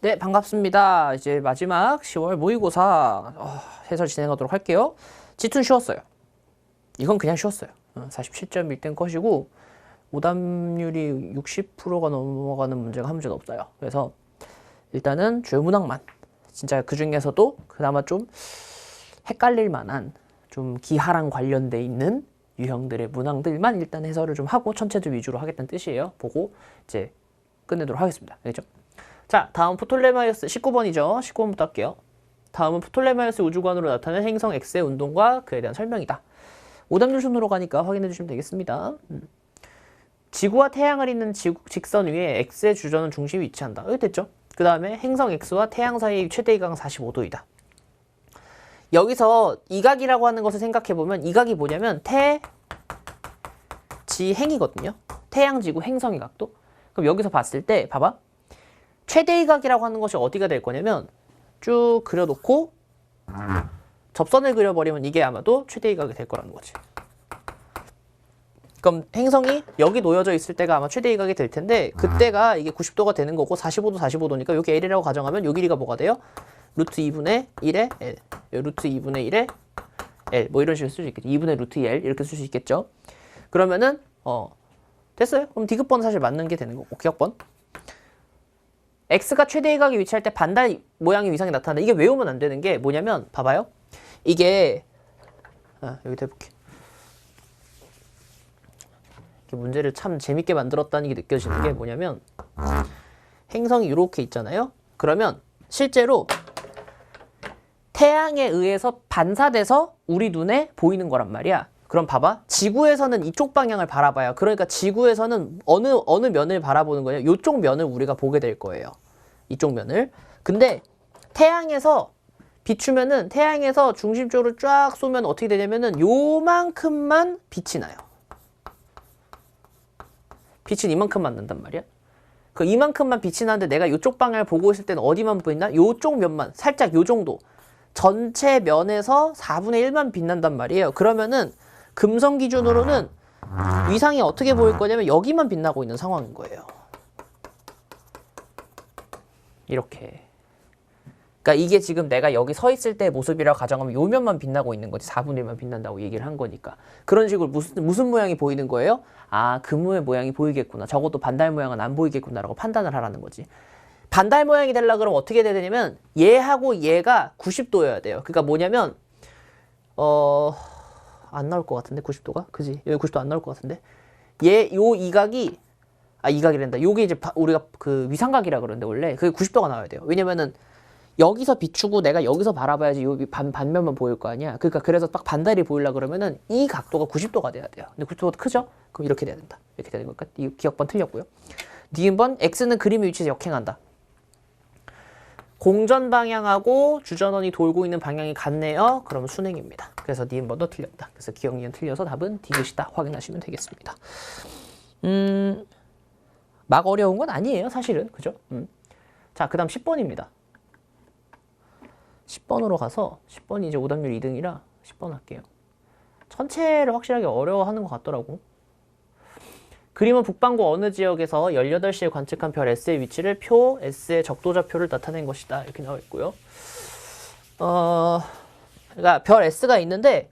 네, 반갑습니다. 이제 마지막 10월 모의고사 해설 진행하도록 할게요. 지투는 쉬웠어요. 이건 그냥 쉬웠어요. 47.1등 컷이고 오답률이 60%가 넘어가는 문제가 한 문제도 없어요. 그래서 일단은 주요 문항만 진짜 그 중에서도 그나마 좀 헷갈릴 만한 좀 기하랑 관련돼 있는 유형들의 문항들만 일단 해설을 좀 하고 천체들 위주로 하겠다는 뜻이에요. 보고 이제 끝내도록 하겠습니다. 알겠죠? 자, 다음 프톨레마이오스 19번이죠. 19번부터 할게요. 다음은 프톨레마이오스 우주관으로 나타낸 행성 X의 운동과 그에 대한 설명이다. 오답률 순으로 가니까 확인해 주시면 되겠습니다. 지구와 태양을 잇는 직선 위에 X의 주전은 중심이 위치한다. 여기 됐죠? 그 다음에 행성 X와 태양 사이의 최대 이각은 45도이다. 여기서 이각이라고 하는 것을 생각해보면 이각이 뭐냐면 태지행이거든요. 태양, 지구, 행성의 각도. 그럼 여기서 봤을 때 봐봐. 최대 이각이라고 하는 것이 어디가 될 거냐면 쭉 그려놓고 접선을 그려버리면 이게 아마도 최대 이각이 될 거라는 거지. 그럼 행성이 여기 놓여져 있을 때가 아마 최대 이각이 될 텐데 그때가 이게 90도가 되는 거고 45도 45도니까 여기 L이라고 가정하면 요 길이가 뭐가 돼요? 루트 2분의 1에 L 루트 2분의 1에 L 뭐 이런 식으로 쓸 수 있겠죠. 2분의 루트 2L 이렇게 쓸 수 있겠죠. 그러면은 됐어요. 그럼 D급번은 사실 맞는 게 되는 거고 기억번 X가 최대 이각에 위치할 때 반달 모양의 위상이 나타난다. 이게 외우면 안 되는 게 뭐냐면 봐봐요. 이게 여기다 해볼게. 문제를 참 재밌게 만들었다는 게 느껴지는 게 뭐냐면 행성이 이렇게 있잖아요. 그러면 실제로 태양에 의해서 반사돼서 우리 눈에 보이는 거란 말이야. 그럼 봐봐. 지구에서는 이쪽 방향을 바라봐요. 그러니까 지구에서는 어느 면을 바라보는 거냐? 이쪽 면을 우리가 보게 될 거예요. 이쪽 면을. 근데 태양에서 비추면은 태양에서 중심적으로 쫙 쏘면 어떻게 되냐면은 요만큼만 빛이 나요. 빛은 이만큼만 난단 말이야. 그 이만큼만 빛이 나는데 내가 이쪽 방향을 보고 있을 때는 어디만 보인다? 요쪽 면만 살짝 요 정도. 전체 면에서 4분의 1만 빛난단 말이에요. 그러면은 금성 기준으로는 위상이 어떻게 보일 거냐면 여기만 빛나고 있는 상황인 거예요. 이렇게. 그러니까 이게 지금 내가 여기 서 있을 때 모습이라고 가정하면 요 면만 빛나고 있는 거지. 4분의 1만 빛난다고 얘기를 한 거니까. 그런 식으로 무슨 모양이 보이는 거예요? 아, 금의 모양이 보이겠구나. 적어도 반달 모양은 안 보이겠구나라고 판단을 하라는 거지. 반달 모양이 되려고 그러면 어떻게 돼야 되냐면 얘하고 얘가 90도여야 돼요. 그러니까 뭐냐면 안 나올 것 같은데 90도가? 그지? 여기 90도 안 나올 것 같은데 요 이각이 이각이란다. 요게 이제 우리가 그 위상각이라 그러는데 원래 그게 90도가 나와야 돼요. 왜냐면은 여기서 비추고 내가 여기서 바라봐야지 요 반면만 보일 거 아니야. 그러니까 그래서 딱 반달이 보이려고 그러면은 이 각도가 90도가 돼야 돼요. 근데 90도가 크죠? 그럼 이렇게 돼야 된다. 이렇게 되는 거니까 이 기억번 틀렸고요. 니은번 X는 그림의 위치에서 역행한다. 공전 방향하고 주전원이 돌고 있는 방향이 같네요. 그러면 순행입니다. 그래서 니은번도 틀렸다. 그래서 기억 니은 틀려서 답은 D것이다. 확인하시면 되겠습니다. 막 어려운 건 아니에요. 사실은. 그죠? 자, 그 다음 10번입니다. 10번으로 가서 10번이 이제 오답률 2등이라 10번 할게요. 천체를 확실하게 어려워하는 것 같더라고. 그림은 북반구 어느 지역에서 18시에 관측한 별 S의 위치를 표 S의 적도좌표를 나타낸 것이다. 이렇게 나와 있고요. 그러니까 별 S가 있는데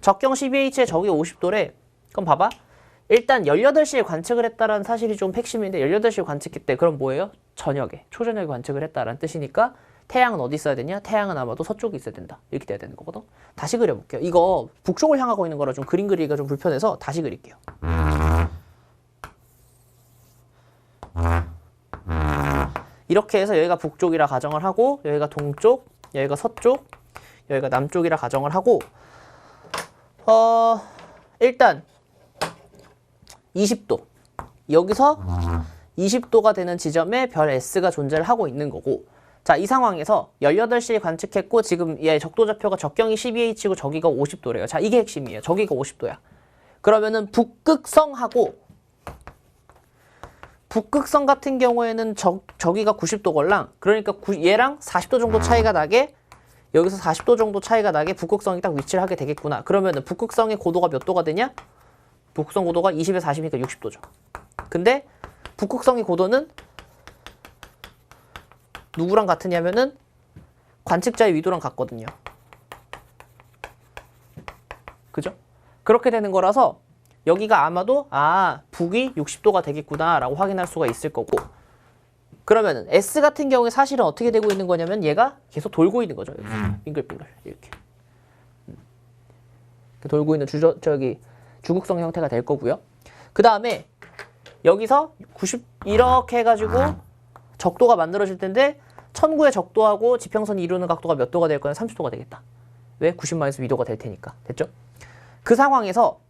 적경 12H에 적이 50도래. 그럼 봐봐. 일단 18시에 관측을 했다라는 사실이 좀 핵심인데 18시에 관측했대. 그럼 뭐예요? 저녁에, 초저녁에 관측을 했다라는 뜻이니까 태양은 어디 있어야 되냐? 태양은 아마도 서쪽에 있어야 된다. 이렇게 돼야 되는 거거든. 다시 그려볼게요. 이거 북쪽을 향하고 있는 거라 좀 그림 그리기가 좀 불편해서 다시 그릴게요. 이렇게 해서 여기가 북쪽이라 가정을 하고 여기가 동쪽, 여기가 서쪽, 여기가 남쪽이라 가정을 하고 일단 20도 여기서 20도가 되는 지점에 별 S가 존재를 하고 있는 거고 자, 이 상황에서 18시에 관측했고 지금 얘 적도좌표가 적경이 12H고 저기가 50도래요. 자, 이게 핵심이에요. 저기가 50도야. 그러면은 북극성 같은 경우에는 저기가 90도걸랑 그러니까 얘랑 40도 정도 차이가 나게 여기서 40도 정도 차이가 나게 북극성이 딱 위치를 하게 되겠구나. 그러면은 북극성의 고도가 몇 도가 되냐? 북극성 고도가 20에서 40이니까 60도죠. 근데 북극성의 고도는 누구랑 같으냐면은 관측자의 위도랑 같거든요. 그죠? 그렇게 되는 거라서 여기가 아마도 북이 60도가 되겠구나 라고 확인할 수가 있을 거고, 그러면은 S 같은 경우에 사실은 어떻게 되고 있는 거냐면 얘가 계속 돌고 있는 거죠. 여기서. 빙글빙글 이렇게 돌고 있는 주극성 형태가 될 거고요. 그 다음에 여기서 90 이렇게 해가지고 적도가 만들어질 텐데, 천구의 적도하고 지평선이 이루는 각도가 몇 도가 될 거냐? 30도가 되겠다. 왜? 90-2도가 될 테니까. 됐죠? 그 상황에서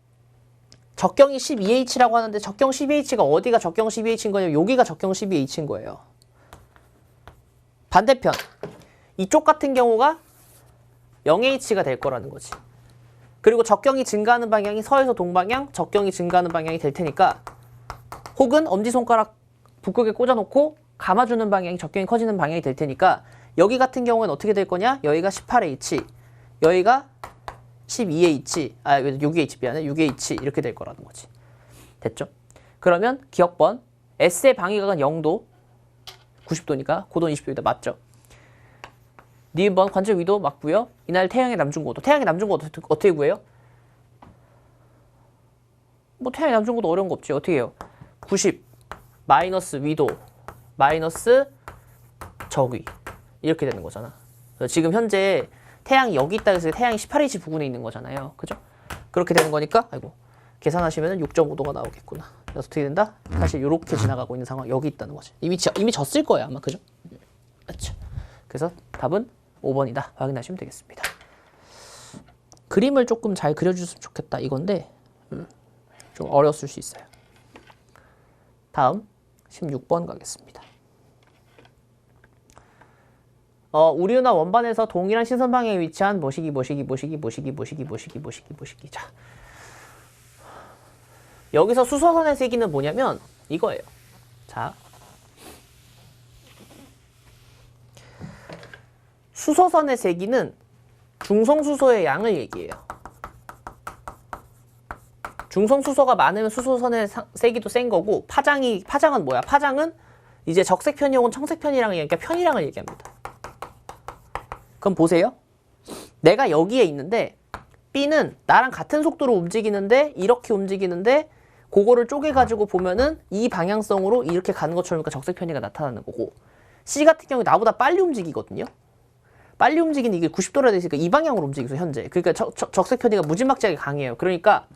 적경이 12H라고 하는데, 적경 12H가 어디가 적경 12H인 거냐면 여기가 적경 12H인 거예요. 반대편 이쪽 같은 경우가 0H가 될 거라는 거지. 그리고 적경이 증가하는 방향이 서에서 동방향, 적경이 증가하는 방향이 될 테니까, 혹은 엄지손가락 북극에 꽂아놓고 감아주는 방향이 적경이 커지는 방향이 될 테니까, 여기 같은 경우는 어떻게 될 거냐? 여기가 18H, 여기가 12H, 6H 미안해, 6H 이렇게 될 거라는 거지. 됐죠? 그러면 기억번 S의 방위각은 0도, 90도니까 고도는 20도이다. 맞죠? 니은번 관측 위도 맞고요. 이날 태양의 남중고도. 태양의 남중고도 어떻게 구해요? 뭐 태양의 남중고도 어려운 거 없지. 어떻게 해요? 90 마이너스 위도 마이너스 적위 이렇게 되는 거잖아. 지금 현재 태양이 여기 있다 해서 태양이 18H 부근에 있는 거잖아요. 그죠? 그렇게 되는 거니까 계산하시면 6.5도가 나오겠구나. 그래서 어떻게 된다? 사실 이렇게 지나가고 있는 상황 여기 있다는 거지. 이미 졌을 거예요 아마. 그죠? 그렇죠. 그래서 답은 5번이다. 확인하시면 되겠습니다. 그림을 조금 잘 그려주셨으면 좋겠다 이건데 좀 어려웠을 수 있어요. 다음 16번 가겠습니다. 우리은하 원반에서 동일한 시선 방향에 위치한 모시기. 자, 여기서 수소선의 세기는 뭐냐면 이거예요. 자, 수소선의 세기는 중성수소의 양을 얘기해요. 중성수소가 많으면 수소선의 세기도 센 거고, 파장은 뭐야? 파장은 이제 적색편이 혹은 청색편이랑을 얘기하니까 편이랑을 얘기합니다. 그럼 보세요. 내가 여기에 있는데 B는 나랑 같은 속도로 움직이는데 이렇게 움직이는데, 그거를 쪼개가지고 보면은 이 방향성으로 이렇게 가는 것처럼 적색 편의가 나타나는 거고, C 같은 경우에 나보다 빨리 움직이거든요. 빨리 움직이는 이게 90도라 돼 있으니까 이 방향으로 움직이죠 현재. 그러니까 적색 편의가 무지막지하게 강해요. 그러니까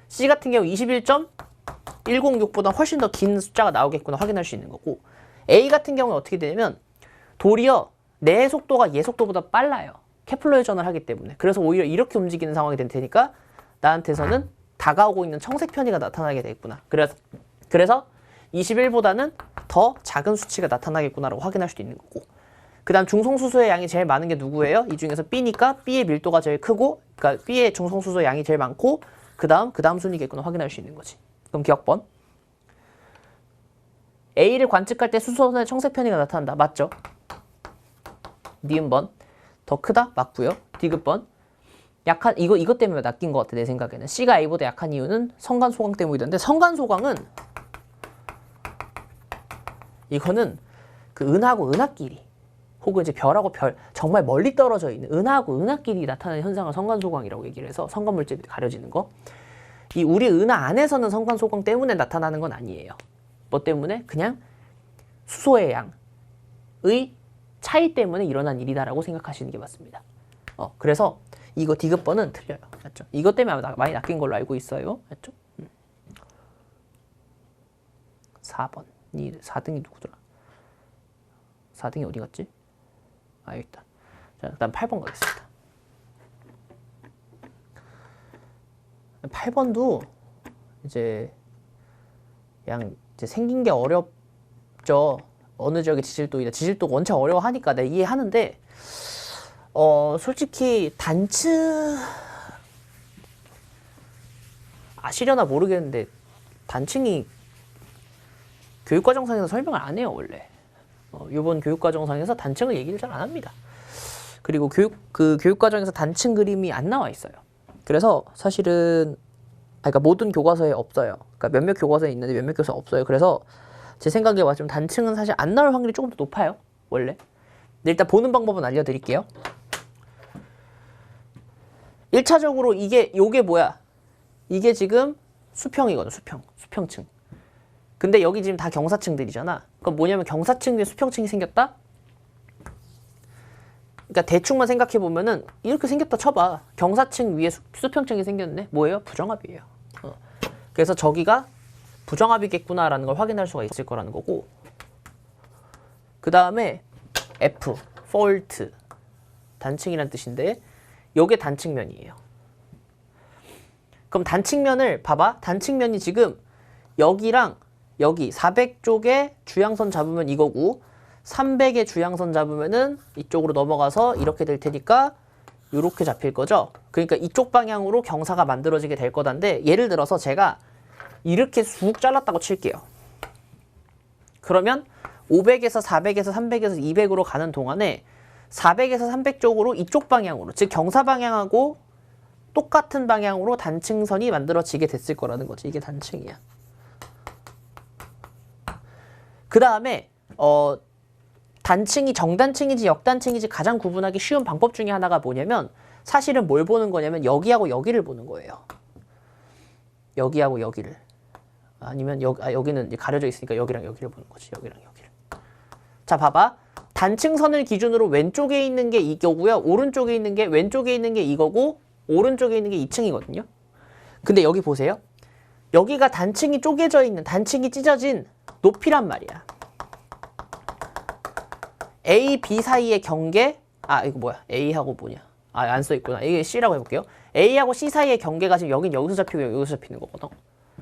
C 같은 경우 21.106보다 훨씬 더 긴 숫자가 나오겠구나 확인할 수 있는 거고, A 같은 경우는 어떻게 되냐면 도리어 내 속도가 얘 속도보다 빨라요. 케플러의 전을 하기 때문에. 그래서 오히려 이렇게 움직이는 상황이 될 테니까 나한테서는 다가오고 있는 청색 편의가 나타나게 되겠구나. 그래서 21보다는 더 작은 수치가 나타나겠구나라고 확인할 수도 있는 거고, 그 다음 중성수소의 양이 제일 많은 게 누구예요? 이 중에서 B니까 B의 밀도가 제일 크고, 그러니까 B의 중성수소의 양이 제일 많고, 그 다음 순위겠구나 확인할 수 있는 거지. 그럼 기억번 A를 관측할 때 수소선의 청색 편의가 나타난다. 맞죠? 니은번 더 크다? 맞고요. 디귿번 약한, 이것 때문에 낚인 것 같아 내 생각에는. C가 A보다 약한 이유는 성간소강 때문이던데, 성간소강은 이거는 그 은하고 은하끼리, 혹은 이제 별하고 별 정말 멀리 떨어져 있는 은하고 은하끼리 나타나는 현상을 성간소강이라고 얘기를 해서, 성간물질이 가려지는 거. 이 우리 은하 안에서는 성간소강 때문에 나타나는 건 아니에요. 뭐 때문에? 그냥 수소의 양의 차이 때문에 일어난 일이다라고 생각하시는 게 맞습니다. 그래서 이거 디귿번은 틀려요. 맞죠? 이것 때문에 많이 낚인 걸로 알고 있어요. 맞죠? 4번. 4등이 누구더라? 4등이 어디 갔지? 여기 있다. 자, 그다음 8번 가겠습니다. 8번도 이제 생긴 게 어렵죠. 어느 지역의 지질도이다. 지질도가 원체 어려워하니까 내가 이해하는데, 솔직히 단층 아시려나 모르겠는데 단층이 교육과정상에서 설명을 안 해요 원래. 이번 교육과정상에서 단층을 얘기를 잘 안 합니다. 그리고 교육과정에서 단층 그림이 안 나와 있어요. 그래서 사실은 그러니까 모든 교과서에 없어요. 그러니까 몇몇 교과서에 있는데 몇몇 교과서에 없어요. 그래서 제 생각에 맞으면 단층은 사실 안 나올 확률이 조금 더 높아요 원래. 일단 보는 방법은 알려드릴게요. 1차적으로 요게 뭐야? 이게 지금 수평이거든, 수평층. 근데 여기 지금 다 경사층들이잖아. 그럼 뭐냐면 경사층 위에 수평층이 생겼다? 그러니까 대충만 생각해 보면은 이렇게 생겼다 쳐봐. 경사층 위에 수평층이 생겼네. 뭐예요? 부정합이에요. 그래서 저기가 부정합이겠구나라는 걸 확인할 수가 있을 거라는 거고. 그 다음에 F, fault, 단층이란 뜻인데 요게 단층면이에요. 그럼 단층면을 봐봐. 단층면이 지금 여기랑 여기 400쪽에 주양선 잡으면 이거고 300의 주양선 잡으면은 이쪽으로 넘어가서 이렇게 될 테니까 이렇게 잡힐 거죠. 그러니까 이쪽 방향으로 경사가 만들어지게 될 거다인데 예를 들어서 제가 이렇게 쑥 잘랐다고 칠게요. 그러면 500에서 400에서 300에서 200으로 가는 동안에 400에서 300 쪽으로 이쪽 방향으로 즉 경사 방향하고 똑같은 방향으로 단층선이 만들어지게 됐을 거라는 거지. 이게 단층이야. 그 다음에 단층이 정단층인지 역단층인지 가장 구분하기 쉬운 방법 중에 하나가 뭐냐면 사실은 뭘 보는 거냐면 여기하고 여기를 보는 거예요. 여기하고 여기를. 아니면 여기는 이제 가려져 있으니까 여기랑 여기를 보는 거지. 여기랑 여기를. 자, 봐봐. 단층선을 기준으로 왼쪽에 있는 게 이거고요. 오른쪽에 있는 게 왼쪽에 있는 게 이거고 오른쪽에 있는 게 2층이거든요. 근데 여기 보세요. 여기가 단층이 쪼개져 있는, 단층이 찢어진 높이란 말이야. A, B 사이의 경계, 이거 뭐야? A하고 뭐냐? 안 써있구나. 이게 C라고 해볼게요. A하고 C 사이의 경계가 지금 여기서 잡히고 여기서 잡히는 거거든.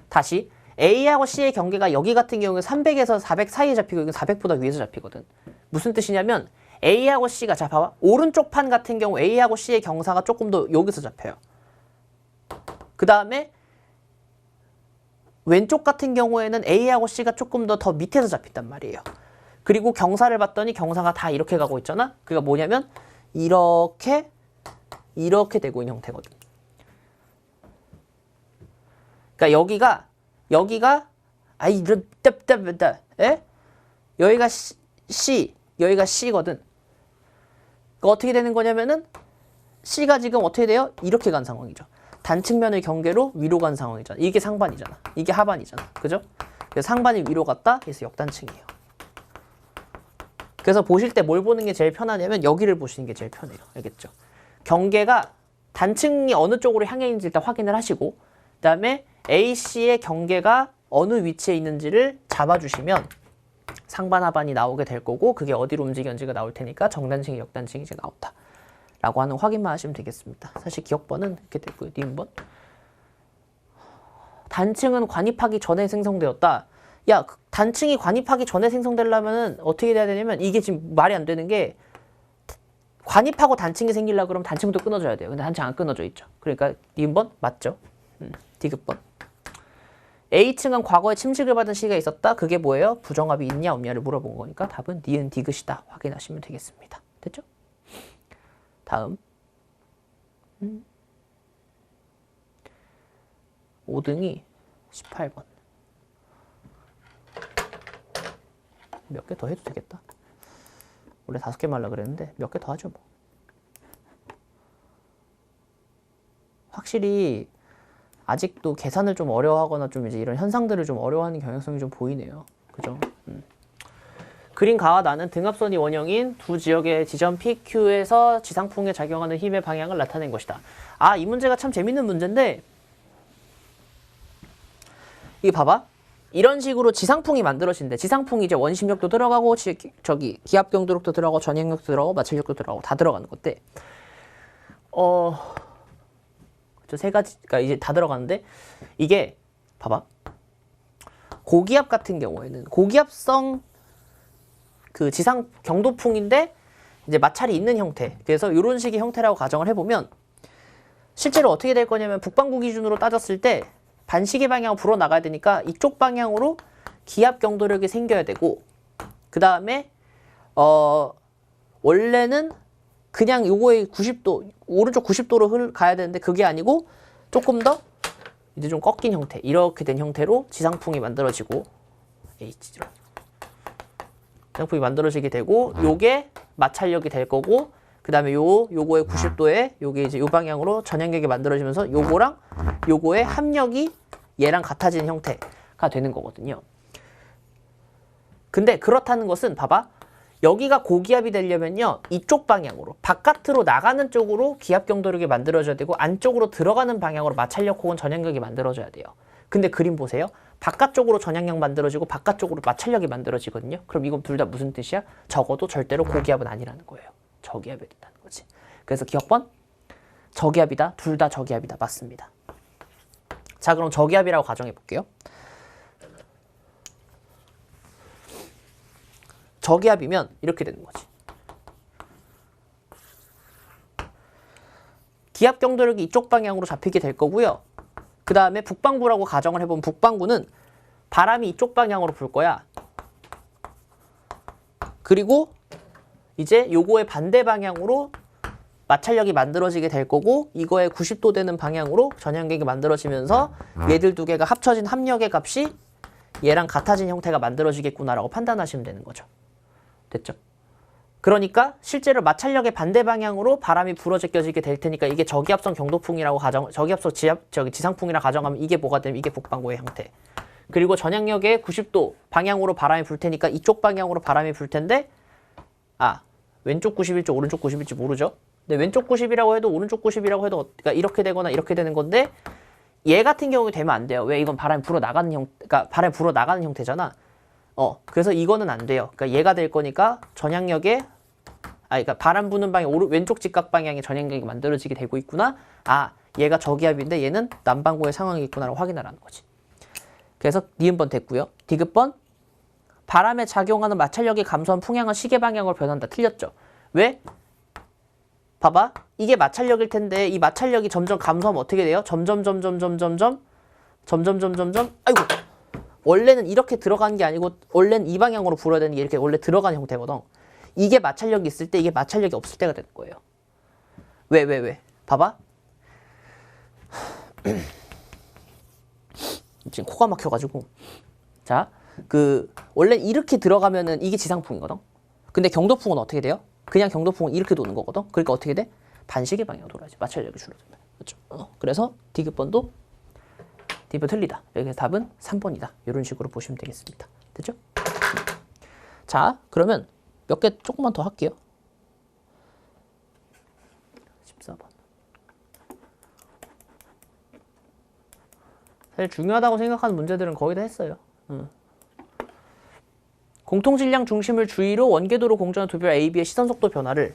다시. A하고 C의 경계가 여기 같은 경우에 300에서 400 사이에 잡히고 여기 400보다 위에서 잡히거든. 무슨 뜻이냐면 A하고 C가, 자 봐봐. 오른쪽 판 같은 경우 A하고 C의 경사가 조금 더 여기서 잡혀요. 그 다음에 왼쪽 같은 경우에는 A하고 C가 조금 더 밑에서 잡힌단 말이에요. 그리고 경사를 봤더니 경사가 다 이렇게 가고 있잖아? 그러니까 뭐냐면 이렇게 되고 있는 형태거든. 그러니까 여기가 여기가 C, 여기가 C거든. 그러니까 어떻게 되는 거냐면은 C가 지금 어떻게 돼요? 이렇게 간 상황이죠. 단측면의 경계로 위로 간 상황이잖아. 이게 상반이잖아. 이게 하반이잖아. 그죠? 그래서 상반이 위로 갔다. 그래서 역단층이에요. 그래서 보실 때 뭘 보는 게 제일 편하냐면 여기를 보시는 게 제일 편해요. 알겠죠? 경계가 단층이 어느 쪽으로 향해 있는지 일단 확인을 하시고 그 다음에 AC의 경계가 어느 위치에 있는지를 잡아주시면 상반 하반이 나오게 될 거고 그게 어디로 움직였는지가 나올 테니까 정단층이 역단층이 이제 나온다 라고 하는 확인만 하시면 되겠습니다. 사실 기억번은 이렇게 되고요. 니은번 단층은 관입하기 전에 생성되었다. 야, 단층이 관입하기 전에 생성되려면 어떻게 돼야 되냐면 이게 지금 말이 안 되는 게 관입하고 단층이 생기려고 그러면 단층도 끊어져야 돼요. 근데 단층 안 끊어져 있죠. 그러니까 니은번 맞죠? 디귿번. A층은 과거에 침식을 받은 시기가 있었다. 그게 뭐예요? 부정합이 있냐 없냐를 물어본 거니까 답은 니은 디귿이다. 확인하시면 되겠습니다. 됐죠? 다음 5등이 18번. 몇 개 더 해도 되겠다. 원래 5개만 하려고 그랬는데 몇 개 더 하죠 뭐. 확실히 아직도 계산을 좀 어려워하거나 좀 이제 이런 현상들을 좀 어려워하는 경향성이 좀 보이네요. 그죠? 그림가와 나는 등압선이 원형인 두 지역의 지점 PQ에서 지상풍에 작용하는 힘의 방향을 나타낸 것이다. 이 문제가 참 재밌는 문제인데 이게 봐봐. 이런 식으로 지상풍이 만들어진대. 지상풍이 이제 원심력도 들어가고 기압경도력도 들어가고 전행력도 들어가고 마찰력도 들어가고 다 들어가는 건데 저 세 가지가 이제 다 들어가는데 이게 봐봐. 고기압 같은 경우에는 고기압성 그 지상 경도풍인데 이제 마찰이 있는 형태. 그래서 이런 식의 형태라고 가정을 해보면 실제로 어떻게 될 거냐면 북반구 기준으로 따졌을 때 반시계 방향으로 불어나가야 되니까 이쪽 방향으로 기압 경도력이 생겨야 되고 그 다음에 원래는 그냥 요거의 90도 오른쪽 90도로 가야 되는데 그게 아니고 조금 더 이제 좀 꺾인 형태 이렇게 된 형태로 지상풍이 만들어지고 H로 전형폭이 만들어지게 되고 요게 마찰력이 될 거고 그 다음에 요거의 90도에 요게 이제 요 방향으로 전향력이 만들어지면서 요거랑 요거의 합력이 얘랑 같아지는 형태가 되는 거거든요. 근데 그렇다는 것은 봐봐. 여기가 고기압이 되려면요. 이쪽 방향으로 바깥으로 나가는 쪽으로 기압 경도력이 만들어져야 되고 안쪽으로 들어가는 방향으로 마찰력 혹은 전향력이 만들어져야 돼요. 근데 그림 보세요. 바깥쪽으로 전향력 만들어지고 바깥쪽으로 마찰력이 만들어지거든요. 그럼 이건 둘 다 무슨 뜻이야? 적어도 절대로 고기압은 아니라는 거예요. 저기압이 된다는 거지. 그래서 기억번 저기압이다. 둘 다 저기압이다. 맞습니다. 자, 그럼 저기압이라고 가정해 볼게요. 저기압이면 이렇게 되는 거지. 기압 경도력이 이쪽 방향으로 잡히게 될 거고요. 그 다음에 북방구라고 가정을 해보면 북방구는 바람이 이쪽 방향으로 불 거야. 그리고 이제 요거의 반대 방향으로 마찰력이 만들어지게 될 거고 이거의 90도 되는 방향으로 전향력이 만들어지면서 얘들 두 개가 합쳐진 합력의 값이 얘랑 같아진 형태가 만들어지겠구나라고 판단하시면 되는 거죠. 됐죠? 그러니까 실제로 마찰력의 반대 방향으로 바람이 불어 제껴지게 될 테니까 이게 저기압성 경도풍이라고 저기압성 지상풍이라고 가정하면 이게 뭐가 되면 이게 북방구의 형태. 그리고 전향력의 90도 방향으로 바람이 불 테니까 이쪽 방향으로 바람이 불 텐데 왼쪽 90일지 오른쪽 90일지 모르죠. 근데 왼쪽 90이라고 해도 오른쪽 90이라고 해도 그러니까 이렇게 되거나 이렇게 되는 건데 얘 같은 경우에 되면 안 돼요. 왜? 이건 바람이 불어 나가는 그러니까 바람이 불어 나가는 형태잖아. 그래서 이거는 안 돼요. 그러니까 얘가 될 거니까 전향력에 그러니까 바람 부는 방향 왼쪽 직각 방향에 전향력이 만들어지게 되고 있구나. 얘가 저기압인데 얘는 남방구의 상황이 있구나라고 확인하라는 거지. 그래서 니은번 됐고요. 디귿번 바람에 작용하는 마찰력이 감소한 풍향은 시계 방향으로 변한다. 틀렸죠. 왜? 봐봐. 이게 마찰력일 텐데 이 마찰력이 점점 감소하면 어떻게 돼요? 점점 아이고 원래는 이렇게 들어가는 게 아니고 원래는 이 방향으로 불어야 되는 게 이렇게 원래 들어가는 형태거든. 이게 마찰력이 있을 때 이게 마찰력이 없을 때가 되는 거예요. 왜? 봐봐. 지금 코가 막혀가지고 자, 원래 이렇게 들어가면은 이게 지상풍이거든. 근데 경도풍은 어떻게 돼요? 그냥 경도풍은 이렇게 도는 거거든. 그러니까 어떻게 돼? 반시계 방향으로 돌아야지. 마찰력이 줄어든다. 그렇죠? 그래서 디귿번도 디귿번 틀리다. 여기서 답은 3번이다. 이런 식으로 보시면 되겠습니다. 됐죠? 자, 그러면 몇 개 조금만 더 할게요. 14번. 사실 중요하다고 생각하는 문제들은 거의 다 했어요. 공통질량 중심을 주위로 원궤도로 공전한 두 별 AB의 시선속도 변화를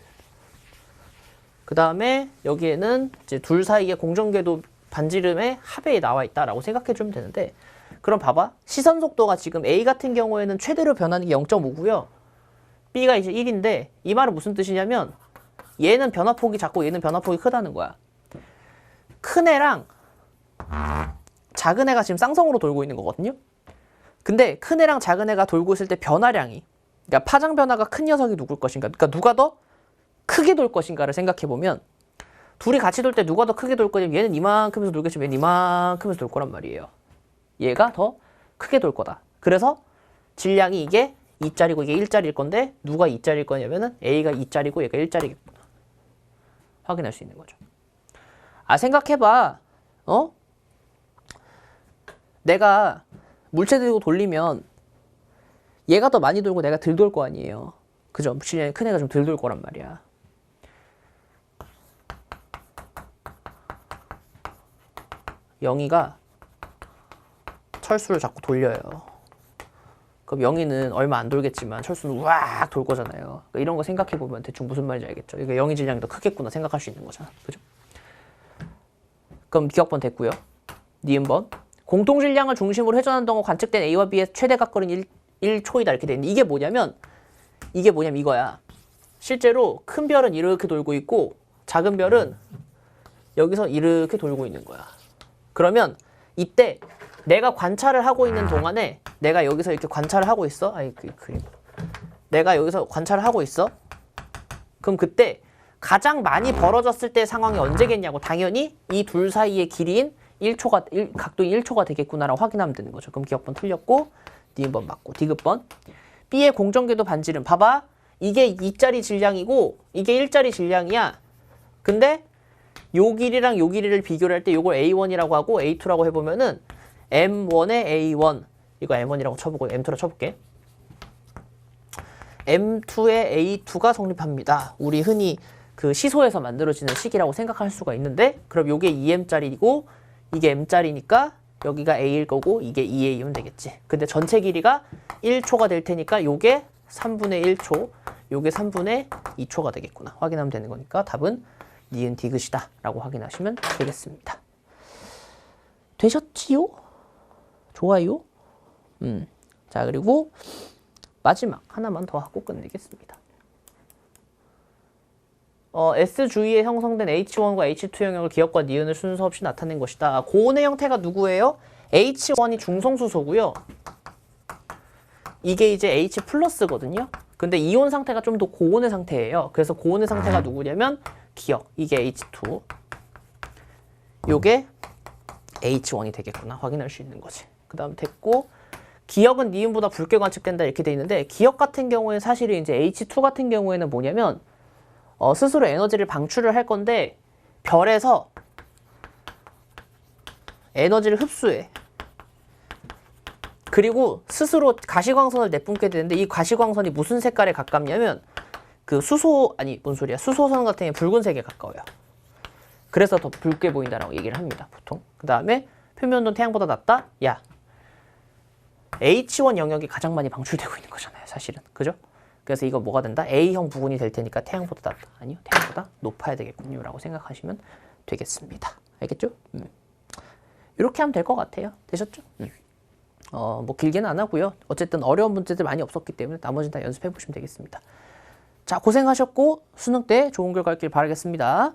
그 다음에 여기에는 이제 둘 사이의 공전궤도 반지름의 합에 나와 있다라고 생각해 주면 되는데 그럼 봐봐. 시선속도가 지금 A 같은 경우에는 최대로 변하는 게 0.5고요. B가 이제 1인데 이 말은 무슨 뜻이냐면 얘는 변화폭이 작고 얘는 변화폭이 크다는 거야. 큰 애랑 작은 애가 지금 쌍성으로 돌고 있는 거거든요. 근데 큰 애랑 작은 애가 돌고 있을 때 변화량이 그러니까 파장 변화가 큰 녀석이 누굴 것인가 그러니까 누가 더 크게 돌 것인가를 생각해보면 둘이 같이 돌 때 누가 더 크게 돌 거냐면 얘는 이만큼에서 돌겠지만 얘는 이만큼에서 돌 거란 말이에요. 얘가 더 크게 돌 거다. 그래서 질량이 이게 2짜리고 이게 1짜리일 건데 누가 2짜리일 거냐면은 A가 2짜리고 얘가 1짜리겠구나. 확인할 수 있는 거죠. 생각해봐. 내가 물체 들고 돌리면 얘가 더 많이 돌고 내가 덜 돌 거 아니에요. 그죠? 질량이 큰 애가 좀 덜 돌 거란 말이야. 영희가 철수를 자꾸 돌려요. 그럼 영희는 얼마 안 돌겠지만 철수는 우악 돌 거잖아요. 그러니까 이런 거 생각해보면 대충 무슨 말인지 알겠죠? 이거 영희 질량이 더 크겠구나 생각할 수 있는 거잖아. 그죠? 그럼 기억번 됐고요. 니은번 공통 질량을 중심으로 회전하는 동안 관측된 A와 B의 최대 각거리는 1초이다 이렇게 돼 있는데 이게 뭐냐면 이거야. 실제로 큰 별은 이렇게 돌고 있고 작은 별은 여기서 이렇게 돌고 있는 거야. 그러면 이때 내가 관찰을 하고 있는 동안에 내가 여기서 이렇게 관찰을 하고 있어. 내가 여기서 관찰을 하고 있어. 그럼 그때 가장 많이 벌어졌을 때 상황이 언제겠냐고 당연히 이 둘 사이의 길이인 1초가 각도인 1초가 되겠구나라고 확인하면 되는 거죠. 그럼 기억번 틀렸고 니은번 맞고 디귿번 B의 공전궤도 반지름. 봐봐. 이게 2짜리 질량이고 이게 1짜리 질량이야. 근데 요 길이랑 요 길이를 비교를 할 때 요걸 A1이라고 하고 A2라고 해보면은 M1의 A1 이거 M1이라고 쳐보고 M2라고 쳐볼게. M2의 A2가 성립합니다. 우리 흔히 그 시소에서 만들어지는 식이라고 생각할 수가 있는데 그럼 요게 2M짜리고 이게 M짜리니까 여기가 A일 거고 이게 2A이면 되겠지. 근데 전체 길이가 1초가 될 테니까 요게 3분의 1초, 요게 3분의 2초가 되겠구나. 확인하면 되는 거니까 답은 니은 디귿이다 라고 확인하시면 되겠습니다. 되셨지요? 좋아요? 자, 그리고 마지막 하나만 더 하고 끝내겠습니다. S 주위에 형성된 H1과 H2 영역을 기역과 니은을 순서 없이 나타낸 것이다. 고온의 형태가 누구예요? H1이 중성수소고요. 이게 이제 H 플러스거든요. 근데 이온 상태가 좀 더 고온의 상태예요. 그래서 고온의 상태가 누구냐면 기역. 이게 H2. 요게 H1이 되겠구나. 확인할 수 있는 거지. 그 다음 됐고 기역은 니은보다 붉게 관측된다 이렇게 돼 있는데 기역 같은 경우에는 사실은 이제 H2 같은 경우에는 뭐냐면 스스로 에너지를 방출을 할 건데 별에서 에너지를 흡수해. 그리고 스스로 가시광선을 내뿜게 되는데 이 가시광선이 무슨 색깔에 가깝냐면 그 수소 아니 뭔 소리야 수소선 같은 게 붉은색에 가까워요. 그래서 더 붉게 보인다라고 얘기를 합니다. 보통. 그 다음에 표면온도는 태양보다 낮다? 야 H1 영역이 가장 많이 방출되고 있는 거잖아요. 사실은. 그죠? 그래서 이거 뭐가 된다? A형 부분이 될 테니까 태양보다 낮다. 아니요. 태양보다 높아야 되겠군요. 라고 생각하시면 되겠습니다. 알겠죠? 이렇게 하면 될 것 같아요. 되셨죠? 뭐 길게는 안 하고요. 어쨌든 어려운 문제들 많이 없었기 때문에 나머지는 다 연습해 보시면 되겠습니다. 자, 고생하셨고 수능 때 좋은 결과 있길 바라겠습니다.